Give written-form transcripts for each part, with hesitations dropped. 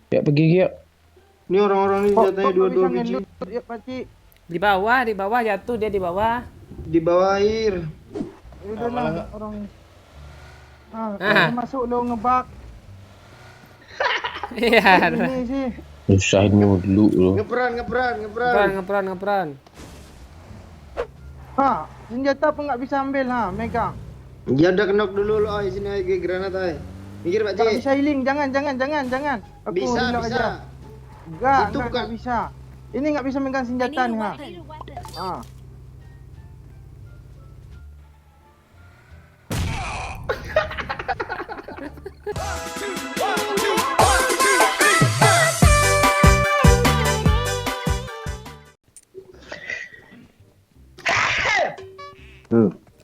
Ya pergi ya. Ini orang-orang ini Kok jatuhnya nggak bisa dua-dua biji. ngelut ya Pakcik? Di bawah jatuh dia di bawah. Di bawah air. Ya udah lah malah orang. Ah, Ah. dia masuk lo ngebak. Iya. Ini sih. Usahin dulu lo. Ngeperan. Ha, senjata apa nggak bisa ambil ha, megang. Ya udah kenok dulu lo, ay. Sini ay, granat ay. Mikir Pak Nggak Cik. bisa healing, jangan. Aku Bisa, reload bisa. aja. Enggak, Itu nggak bukan- bisa. Ini nggak bisa megang I senjata need a nih ha. weapon. Ah.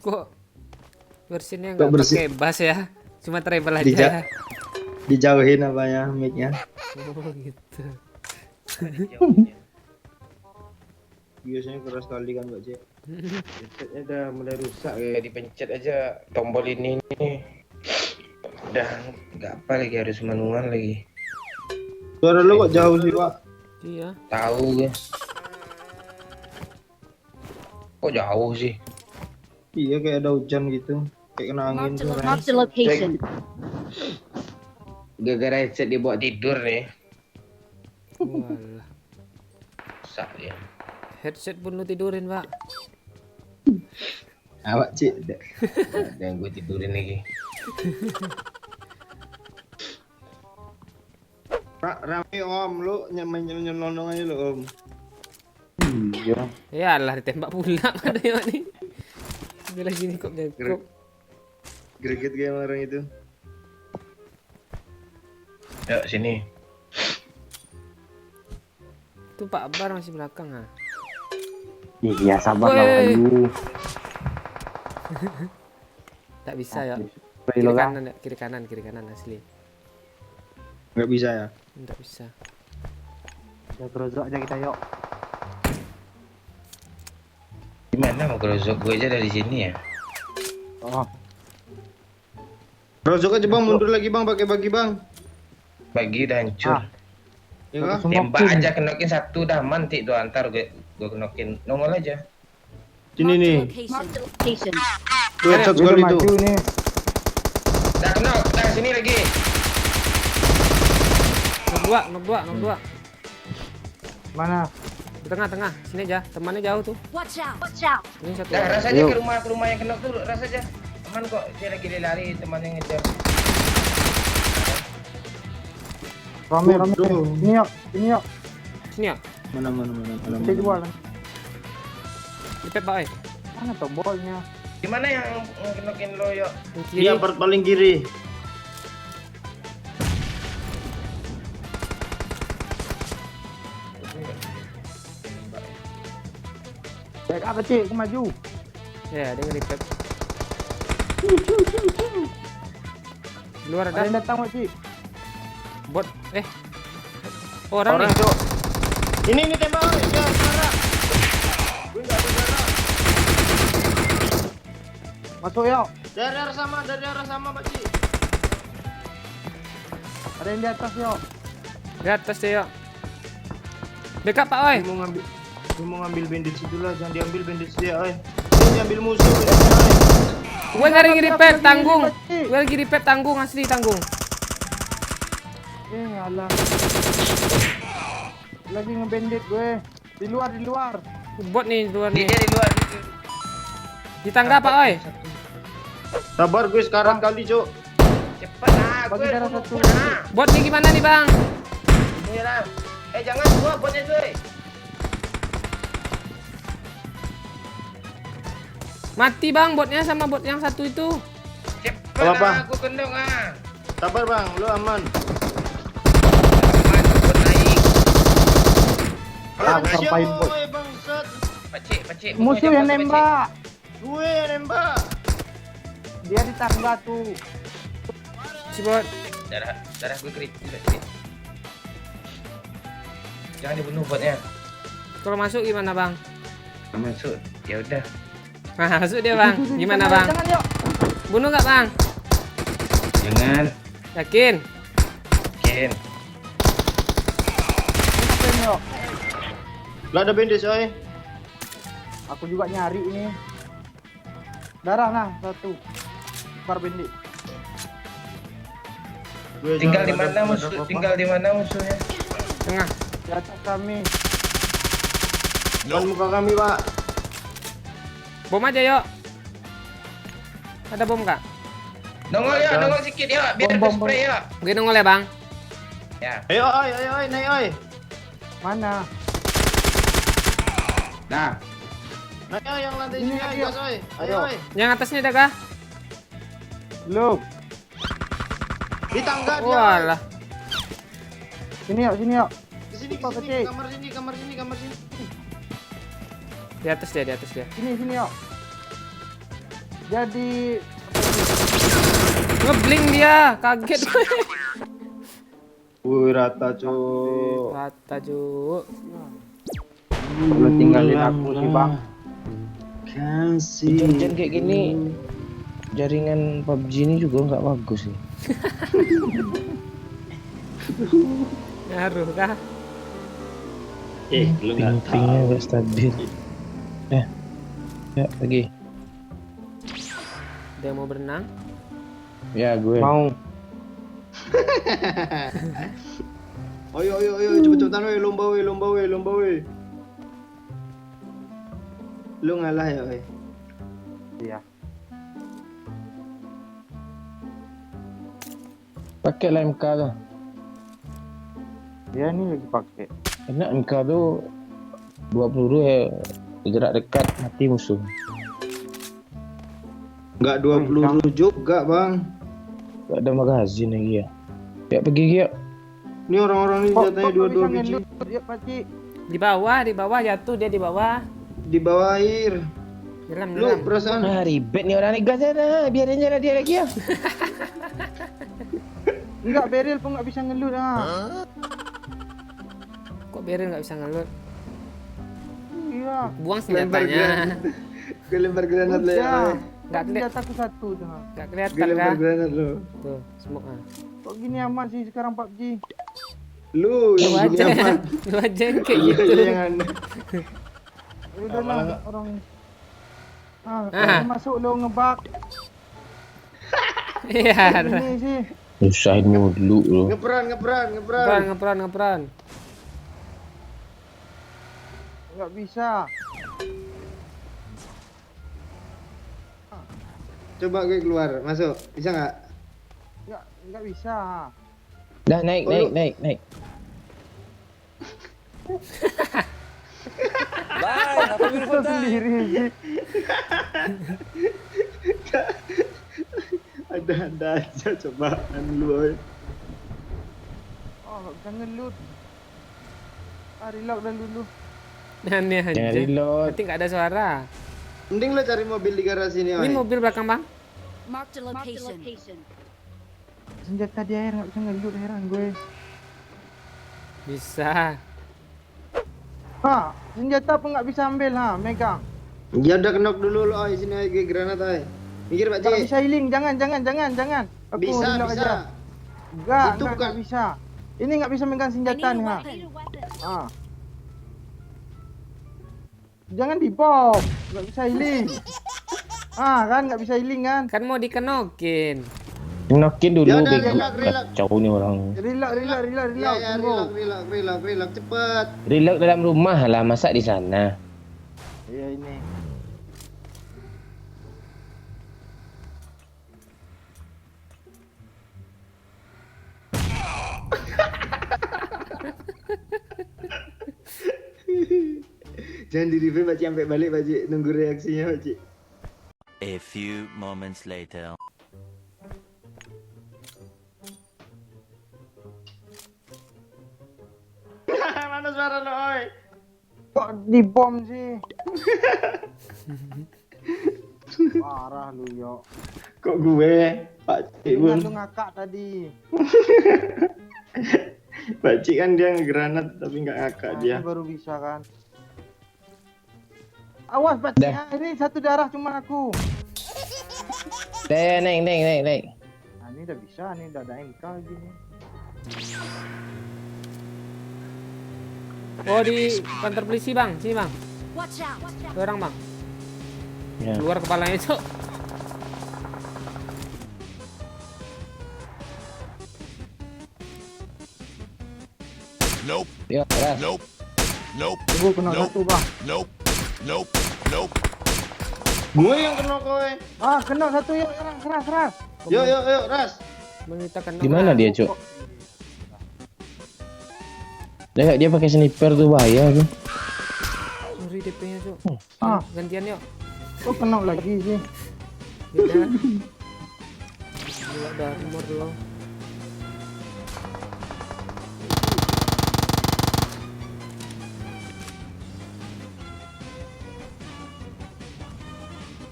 Kok versinya Kok nggak bersih? pakai bass ya? Cuma treble Dija- aja. Dijauhin apanya mic-nya. Oh gitu. Biasanya keras sekali kan Pak Cik. Headsetnya udah mulai rusak ya. Dipencet aja tombol ini nih. Udah nggak apa lagi, harus manual lagi. Suara lo kok jauh sih Pak? Iya. Tahu gue. Kok jauh sih? Iya kayak ada hujan gitu. Kayak kena angin tuh. Marked a location. Gara-gara headset dibawa tidur nih. Walah. Rusak dia. Headset pun lu tidurin, Pak. Awak Cik. Ada yang gue tidurin lagi. Rame Om, lu nyelonong aja lo Om. Iya. Ya lah ditembak pula ada yang nih. Dia lagi nih kok nyekop. Greget kayak orang itu. Yuk sini. Itu Pak Akbar masih belakang ah. Iya sabar Woi. lah Ayu. Tak bisa ya. Kiri kanan asli. Nggak bisa ya? Enggak bisa. Ya gerozok aja kita yuk. Gimana mau kerosok gue aja dari sini ya? Oh, Rozok aja Bang, mundur lagi Bang, pakai bagi Bang. Bagi udah hancur. Ya kan? Tembak aja, kenokin satu dah mantik tuh, antar gue kenokin nongol aja. Sini nih. Marked a location. Tuh headshot sekali tuh. maju nih. Dah kenok, dah sini lagi. Nok dua. Mana? Di tengah. Sini aja. Temannya jauh tuh. Watch out. Watch out. Ini satu. Dah orang. rasa aja ke rumah yang kenok tuh, rasa aja. Aman kok, dia lagi lari teman yang ngejar. Rame. Waduh. Ini yuk. Sini ya. Mana. Kita jual. Dipet Pak. Mana tombolnya? Gimana yang kenokin lo yuk? Yang kiri. Dia part paling kiri. Baik apa Cik? Aku maju. Ya, dia nge-repack. Luar Ada ada yang datang Pak Cik. bot. Orang nih. Cok. Ini tembak, ya suara. Gue nggak ada darah. Masuk yuk. Dari arah sama Pak Cik. Ada yang di atas yuk. Di atas dia yuk. Backup Pak oi. Gue mau ngambil bandage itu lah, jangan diambil bandage dia, oi. Ini diambil musuh bandage-nya, oi. Gue lagi nge-repack Lagi tanggung. Pak Cik. Gue lagi repack tanggung asli tanggung. Alah. Lagi ngebandit gue. Di luar. Bot nih luar Dia nih. di luar. Di tangga Pak oi. Sabar gue sekarang kali, Cok. Cepat lah, Bagi gue darah bunuh satu. gua, nah. Bot nih gimana nih Bang? Ini lah. Jangan gua botnya cuy. Mati Bang botnya sama bot yang satu itu. Cepat Apa-apa? lah, aku kendong ah. Sabar, Bang, lu aman. Aman, bot naik. Ah, terpain, Bos. Oi, bangsat. Pacik. Musuh yang nembak. Gue yang nembak. Dia di tangga tuh. Si bot. Darah gue kering juga sih. Jangan dibunuh botnya. Kalau masuk gimana Bang? Masuk. Ya udah. Nah, masuk dia Bang. Gimana Bang? Jangan yuk. Bunuh nggak Bang? Jangan. Yakin? Ken. Pen yuk. Lah ada bandage oi. Aku juga nyari ini. Darah nah satu. Tukar bendik. Gue Tinggal di jangan mana ada musuh? apa-apa. Tinggal di mana musuhnya? Tengah. Di atas kami. Depan muka kami, Pak. Bom aja yuk. Ada bom kak? Nongol ya, nongol sikit ya, biar Bom, aku bom, spray ya. Mungkin nongol ya bang. Ya. Ayo oi, naik oi. Mana? Nah, Naik oi yang lantai Ini, sini oi, ayo. gas oi. Ayo Ayo. oi. Yang atasnya ada kah? Belum. Di tangga dia. Walah. Sini yuk, sini yuk. Di sini, Pak ke sini, Kecik. kamar sini. Di atas dia, di atas dia. Sini yuk. Jadi Ngebling dia, kaget. Wih, rata, Cuk. Rata Ju. Lu tinggalin aku sih, Bang. Kasih. hujan kayak gini, jaringan PUBG ini juga nggak bagus nih. Ngaruh kah? Lu nggak Ping-pingnya nggak stabil. Ya lagi. Dia mau berenang? Ya gue. Mau. Ayo, cepet-cepetan woi, lomba woi. Lu ngalah ya, woi. Iya. Pakai lah MK tuh. Dia ini lagi pakai. Enak MK tuh 2 peluru ya, jarak dekat mati musuh. Enggak 2 peluru juga, Bang. Gak ada magazin lagi ya. Ya pergi ya. Ini orang-orang ini jatahnya Kok 2 bisa biji ngelut ya, Pakcik? Di bawah jatuh dia di bawah. di bawah air. Dalam, Lu dalam. perasaan Ah ribet nih orang nih gas dah. Biarin aja lah dia lagi ya. Enggak, Beril pun enggak bisa ngelut ah. Kok Beryl nggak bisa ngelut? Iya. Buang Lempar senjatanya. gue lempar granat lah ya. Udah. woi. Nggak kelihatan. Senjataku satu tuh. ah. Nggak Gue kelihatan lempar kah? granat lu. Tuh, smoke ah. Kok gini aman sih sekarang PUBG? Lu Lu yang gini aja, aman. lu aja yang kayak Iya, gitu. iya, yang aneh. Udah lah orang. Ah, Ah. masuk lo ngebak. Iya. Ini sih. Usahin mulu lu. Ngeperan. Ngeperan. Enggak bisa. Coba gue keluar, masuk. Bisa nggak? Enggak bisa. Dah naik. Itu sendiri sih. Ada aja cobaan lu, woy. Oh, enggak bisa ngelut. Ah, reload dah dulu. Aneh aja. Jangan reload. Nanti nggak ada suara. Mending lo cari mobil di garasi ini, Ini woy. mobil belakang bang. Marked a location. Senjata di air enggak bisa ngelut, heran gue. Bisa. Senjata pun enggak bisa ambil megang. Ya udah kenok dulu lo, woy. Sini aja granat, woy. Mikir Pak Enggak Cik. bisa healing, jangan. Aku Bisa, reload bisa. aja. Enggak Itu bukan. bisa. Ini enggak bisa megang I senjata need nih, a ha. weapon. Jangan dibom, enggak bisa healing. Kan enggak bisa healing kan? Kan mau dikenokin. Nokin dulu Ya udah, bego. relax. Kacau nih orang. Reload. Ya, tunggu. relax, cepet. Relax dalam rumah lah, masak di sana. Iya ini. Jangan di review Pak Cik sampai balik, Pak Cik. Nunggu reaksinya, Pak Cik. A few moments later. Mana suara lo, oi? Kok dibom sih? Parah lu, yo. Kok gue? Pak Cik Ingat pun. lu ngakak tadi. Pak Cik kan dia ngegranat tapi nggak ngakak dia. Baru bisa kan. Awas Pak Cik, ini satu darah cuma aku. Dah naik. Nah, ini udah bisa, ini udah ada MK gini. Oh di kantor polisi bang, sini bang. Watch out. Ada orang bang. Ya. Keluar kepalanya cok. Nope. Ya, ras. Nope. Nope. Gue kena satu bang. Nope. Nope. Nope. Gue yang kena kowe. Ah, kena satu yuk, serang. Yuk, Ras. Menyitakan Di mana dia, Cuk? Dia pakai sniper tuh bahaya tuh. Sorry DP-nya cok. Ah, Gantian yuk. kok kena lagi sih? Beda. Gila dah umur dulu.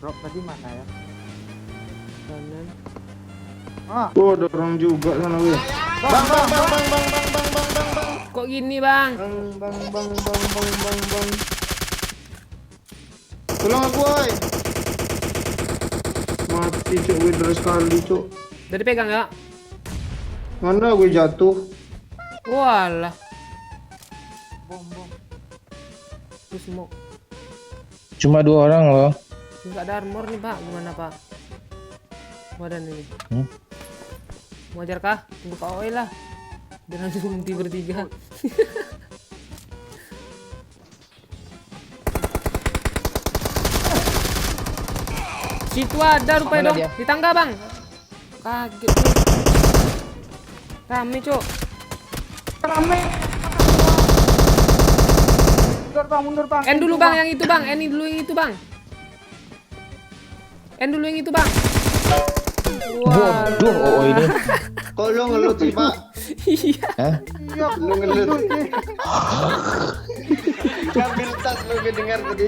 Drop tadi mana ya? Kanan. Ah, Oh, ada orang juga sana weh. Bang. Kok gini bang? Bang. Tolong aku, woy. Mati cuk, gue terus sekali cuk. Udah dipegang ya? Mana gue jatuh? Walah. bom. Terus mau Cuma 2 orang loh. nggak ada armor nih pak, gimana pak? Wadan ini. Mau ajar kah? Tunggu Pak Oi lah. Biar langsung bertiga. Situ ada rupanya Mana dong. dia? Di tangga bang. Kaget. Rame cok. Rame. Mundur bang. End dulu bang yang itu bang. End dulu yang itu bang. End dulu yang itu bang. Waduh, oh ini. Kok lu ngelut sih, Pak? Iya. Hah? Iya, Lu ngelut. sih. Ngambil tas lu gue dengar tadi.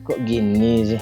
Kok gini sih?